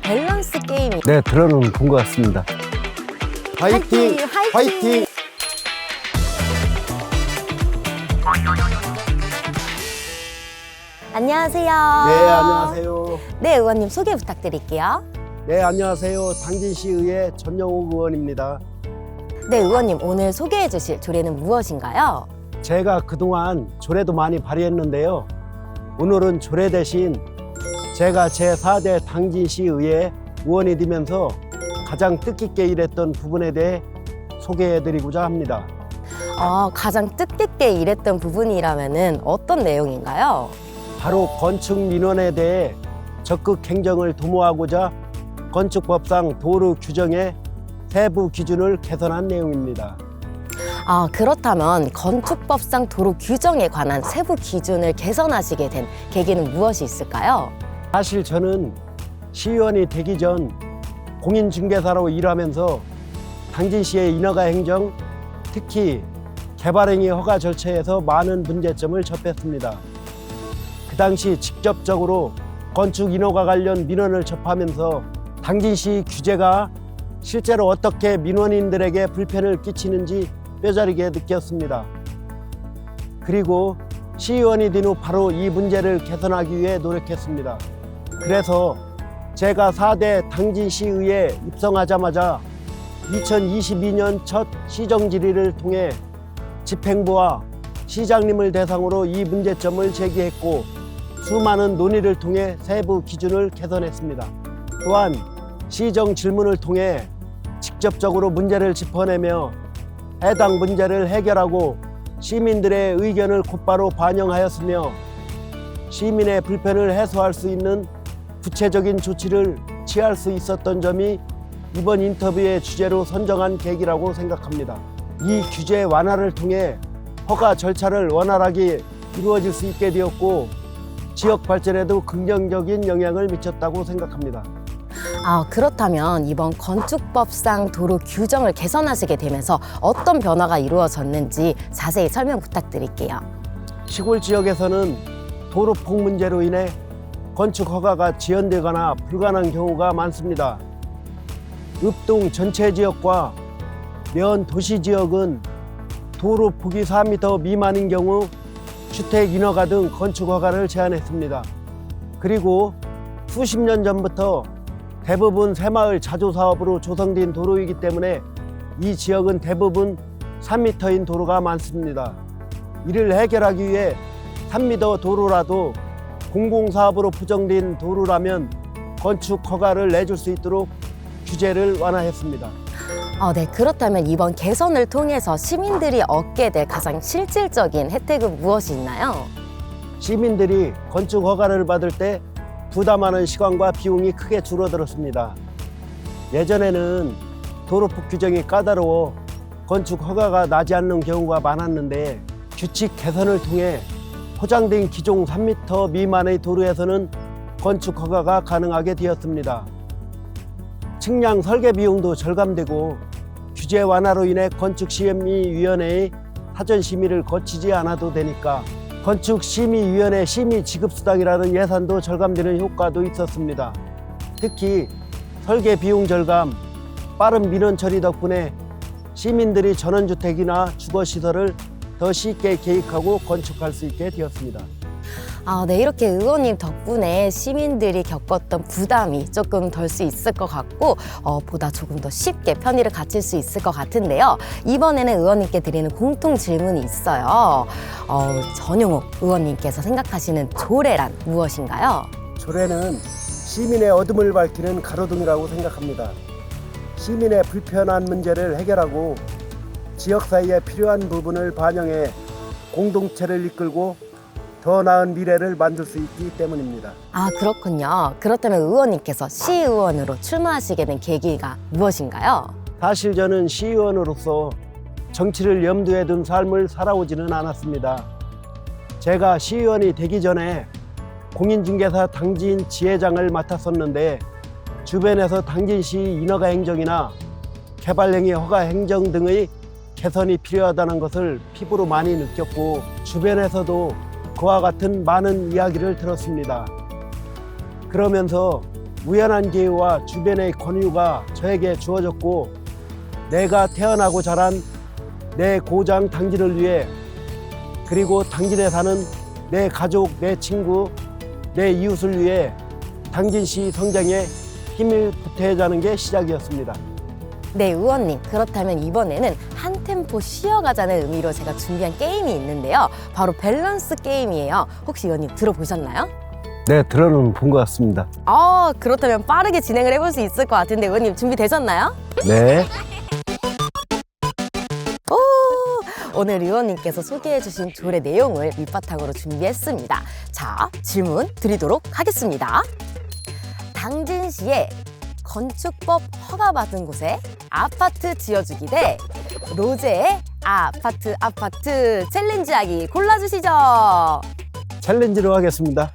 밸런스 게임이 네, 들어는 본 것 같습니다. 화이팅! 화이팅! 안녕하세요. 네, 안녕하세요. 네, 의원님 소개 부탁드릴게요. 네, 안녕하세요. 당진시의회 전영욱 의원입니다. 네, 의원님 오늘 소개해 주실 조례는 무엇인가요? 제가 그동안 조례도 많이 발의했는데요. 오늘은 조례 대신 제가 제4대 당진시의회 의원이 되면서 가장 뜻깊게 일했던 부분에 대해 소개해드리고자 합니다. 가장 뜻깊게 일했던 부분이라면은 어떤 내용인가요? 바로 건축 민원에 대해 적극 행정을 도모하고자 건축법상 도로 규정의 세부 기준을 개선한 내용입니다. 그렇다면 건축법상 도로 규정에 관한 세부 기준을 개선하시게 된 계기는 무엇이 있을까요? 사실 저는 시의원이 되기 전 공인중개사로 일하면서 당진시의 인허가 행정, 특히 개발행위 허가 절차에서 많은 문제점을 접했습니다. 그 당시 직접적으로 건축 인허가 관련 민원을 접하면서 당진시 규제가 실제로 어떻게 민원인들에게 불편을 끼치는지 뼈저리게 느꼈습니다. 그리고 시의원이 된 후 바로 이 문제를 개선하기 위해 노력했습니다. 그래서 제가 4대 당진시의회에 입성하자마자 2022년 첫 시정질의를 통해 집행부와 시장님을 대상으로 이 문제점을 제기했고 수많은 논의를 통해 세부 기준을 개선했습니다. 또한 시정 질문을 통해 직접적으로 문제를 짚어내며 해당 문제를 해결하고 시민들의 의견을 곧바로 반영하였으며 시민의 불편을 해소할 수 있는 구체적인 조치를 취할 수 있었던 점이 이번 인터뷰의 주제로 선정한 계기라고 생각합니다. 이 규제 완화를 통해 허가 절차를 원활하게 이루어질 수 있게 되었고 지역 발전에도 긍정적인 영향을 미쳤다고 생각합니다. 그렇다면 이번 건축법상 도로 규정을 개선하시게 되면서 어떤 변화가 이루어졌는지 자세히 설명 부탁드릴게요. 시골 지역에서는 도로폭 문제로 인해 건축 허가가 지연되거나 불가능한 경우가 많습니다. 읍동 전체 지역과 면 도시 지역은 도로폭이 4m 미만인 경우 주택 인허가 등 건축 허가를 제한했습니다. 그리고 수십 년 전부터 대부분 새마을 자조 사업으로 조성된 도로이기 때문에 이 지역은 대부분 3m인 도로가 많습니다. 이를 해결하기 위해 3m 도로라도 공공사업으로 부정된 도로라면 건축 허가를 내줄 수 있도록 규제를 완화했습니다. 네, 그렇다면 이번 개선을 통해서 시민들이 얻게 될 가장 실질적인 혜택은 무엇이 있나요? 시민들이 건축 허가를 받을 때 부담하는 시간과 비용이 크게 줄어들었습니다. 예전에는 도로폭 규정이 까다로워 건축 허가가 나지 않는 경우가 많았는데 규칙 개선을 통해 포장된 기종 3m 미만의 도로에서는 건축 허가가 가능하게 되었습니다. 측량 설계 비용도 절감되고 규제 완화로 인해 건축심의위원회의 사전 심의를 거치지 않아도 되니까 건축심의위원회 심의지급수당이라는 예산도 절감되는 효과도 있었습니다. 특히 설계 비용 절감, 빠른 민원 처리 덕분에 시민들이 전원주택이나 주거시설을 더 쉽게 계획하고 건축할 수 있게 되었습니다. 네, 이렇게 의원님 덕분에 시민들이 겪었던 부담이 조금 덜 수 있을 것 같고 보다 조금 더 쉽게 편의를 갖출 수 있을 것 같은데요. 이번에는 의원님께 드리는 공통 질문이 있어요. 전용욱 의원님께서 생각하시는 조례란 무엇인가요? 조례는 시민의 어둠을 밝히는 가로등이라고 생각합니다. 시민의 불편한 문제를 해결하고 지역사회에 필요한 부분을 반영해 공동체를 이끌고 더 나은 미래를 만들 수 있기 때문입니다. 그렇군요. 그렇다면 의원님께서 시의원으로 출마하시게 된 계기가 무엇인가요? 사실 저는 시의원으로서 정치를 염두에 둔 삶을 살아오지는 않았습니다. 제가 시의원이 되기 전에 공인중개사 당진 지회장을 맡았었는데 주변에서 당진시 인허가 행정이나 개발행위 허가 행정 등의 개선이 필요하다는 것을 피부로 많이 느꼈고 주변에서도 그와 같은 많은 이야기를 들었습니다. 그러면서 우연한 기회와 주변의 권유가 저에게 주어졌고 내가 태어나고 자란 내 고장 당진을 위해 그리고 당진에 사는 내 가족, 내 친구, 내 이웃을 위해 당진시 성장에 힘을 보태자는 게 시작이었습니다. 네, 의원님. 그렇다면 이번에는 한 템포 쉬어가자는 의미로 제가 준비한 게임이 있는데요. 바로 밸런스 게임이에요. 혹시 의원님 들어보셨나요? 네, 들어는 본 것 같습니다. 그렇다면 빠르게 진행을 해볼 수 있을 것 같은데 의원님 준비되셨나요? 네. 오늘 의원님께서 소개해주신 조례 내용을 밑바탕으로 준비했습니다. 자, 질문 드리도록 하겠습니다. 당진시에 건축법 허가받은 곳에 아파트 지어주기 대 로제의 아파트 챌린지하기 골라주시죠. 챌린지로 하겠습니다.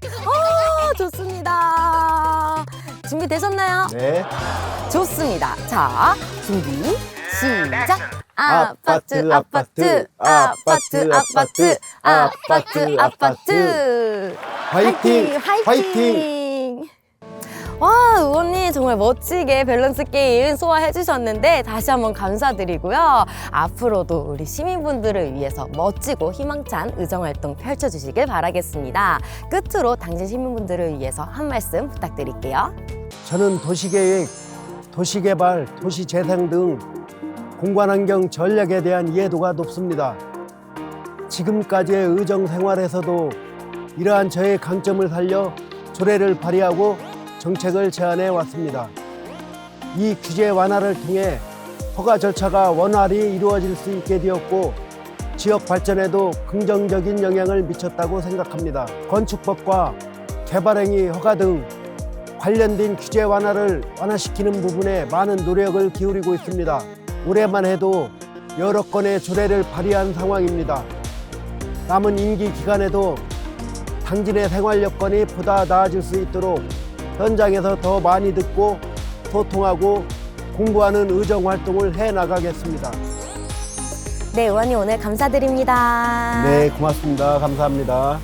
좋습니다. 준비되셨나요? 네. 좋습니다. 자, 준비 시작. 아파트 화이팅! 화이팅! 와, 의원님 정말 멋지게 밸런스 게임 소화해 주셨는데 다시 한번 감사드리고요. 앞으로도 우리 시민분들을 위해서 멋지고 희망찬 의정활동 펼쳐주시길 바라겠습니다. 끝으로 당진 시민분들을 위해서 한 말씀 부탁드릴게요. 저는 도시계획, 도시개발, 도시재생 등 공간환경 전략에 대한 이해도가 높습니다. 지금까지의 의정 생활에서도 이러한 저의 강점을 살려 조례를 발의하고 정책을 제안해 왔습니다. 이 규제 완화를 통해 허가 절차가 원활히 이루어질 수 있게 되었고 지역 발전에도 긍정적인 영향을 미쳤다고 생각합니다. 건축법과 개발행위 허가 등 관련된 규제 완화를 완화시키는 부분에 많은 노력을 기울이고 있습니다. 올해만 해도 여러 건의 조례를 발의한 상황입니다. 남은 임기 기간에도 당진의 생활 여건이 보다 나아질 수 있도록 현장에서 더 많이 듣고 소통하고 공부하는 의정 활동을 해 나가겠습니다. 네, 의원님 오늘 감사드립니다. 네, 고맙습니다. 감사합니다.